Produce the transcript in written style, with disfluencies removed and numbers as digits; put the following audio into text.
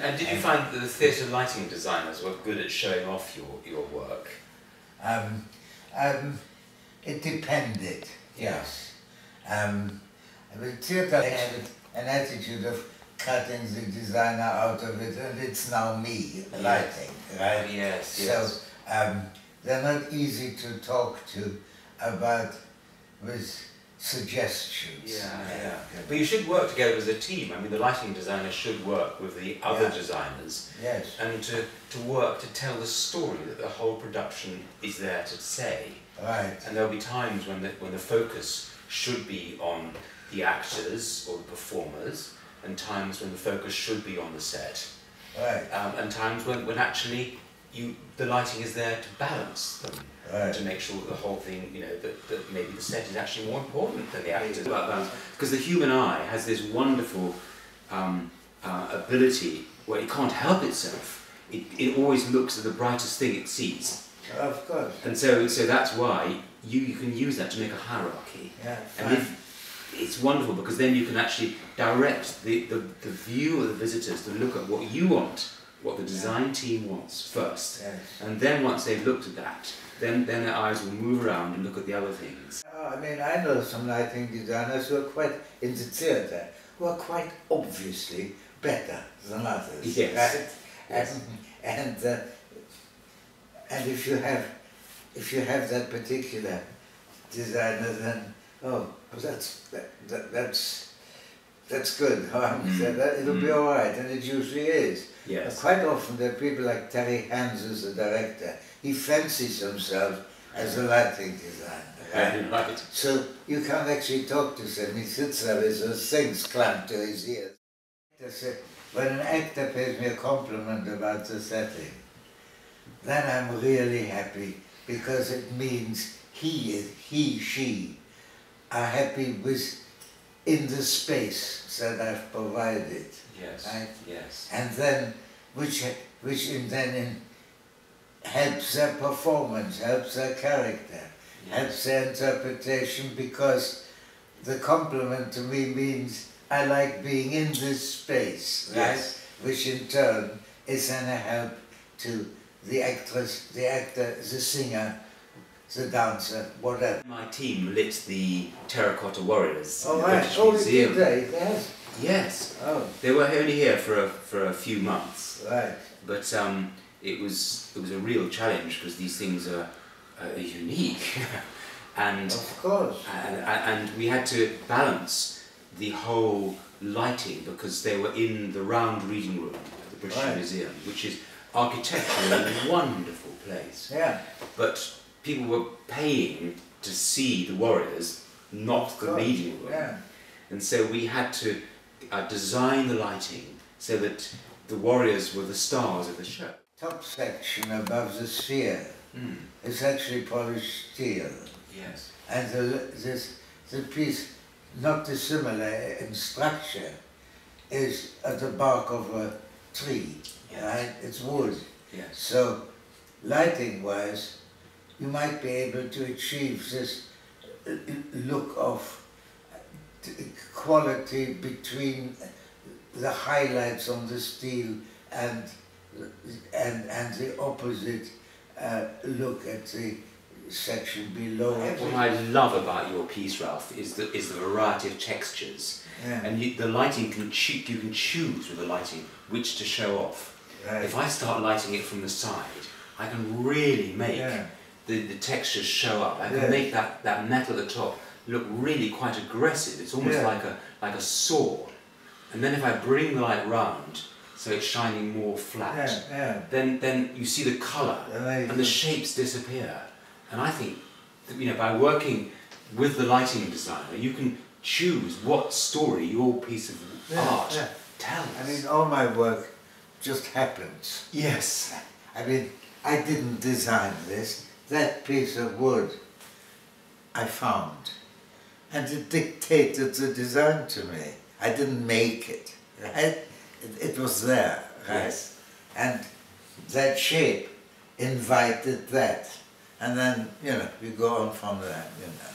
And did you find that the theatre lighting designers were good at showing off your work? It depended, Yeah. yes. I mean, theatre had an attitude of cutting the designer out of it, and it's now me, lighting, right? Yes, So, yes. they're not easy to talk to about with suggestions. Yeah. But you should work together as a team. I mean, the lighting designer should work with the other designers. Yes. And to work to tell the story that the whole production is there to say. Right. And there'll be times when the focus should be on the actors or the performers, and times when the focus should be on the set. Right. And times when actually the lighting is there to balance them. Right. To make sure that the whole thing, you know, that maybe the set is actually more important than the actors. Because the human eye has this wonderful ability where it can't help itself. It always looks at the brightest thing it sees. Of course. And so that's why you can use that to make a hierarchy. Yeah, and it's wonderful because then you can actually direct the view of the visitors to look at what you want, what the design team wants first. Yes. And then once they've looked at that, then their eyes will move around and look at the other things. I mean, I know some lighting designers who are quite, in the theatre, who are quite obviously better than others. Yes. Right? Yes. And if you have that particular designer, then that's good. It'll be all right, and it usually is. Yes. Quite often there are people like Terry Hans, who's the director. He fancies himself as a lighting designer. Right. So you can't actually talk to him. He sits there with those things clamped to his ears. When an actor pays me a compliment about the setting, then I'm really happy, because it means she are happy in the space that I've provided. Yes. Right? Yes. And then, which helps their performance, helps their character, helps their interpretation, because the compliment to me means I like being in this space, right? Yes. Which in turn is then a help to the actress, the actor, the singer, the dancer, whatever. My team lit the Terracotta Warriors in the Right. British Museum. Did they? Yes. Yes. Oh. They were only here for a few months. Right. But it was a real challenge, because these things are unique, and Of course. and we had to balance the whole lighting, because they were in the round reading room at the British Museum, which is architecturally a wonderful place. Yeah. But people were paying to see the warriors, not the reading room. Yeah. And so we had to design the lighting so that the warriors were the stars of the show. Top section above the sphere is actually polished steel. Yes. And the piece, not dissimilar in structure, is at the bark of a tree, right? It's wood. Yes. So, lighting-wise, you might be able to achieve this look of quality between the highlights on the steel and the opposite look at the section below. What I love about your piece, Ralph, is the variety of textures, and the lighting you can choose with the lighting which to show off. Right. If I start lighting it from the side, I can really make the textures show up. I can make that metal at the top look really quite aggressive. It's almost like a saw. And then if I bring the light round, so it's shining more flat, then you see the colour and the shapes disappear. And I think that, you know, by working with the lighting designer, you can choose what story your piece of art tells. I mean, all my work just happens. Yes. I mean, I didn't design this. That piece of wood I found, and it dictated the design to me. I didn't make it, right? It was there, right? Yes. And that shape invited that. And then, you know, we go on from there, you know.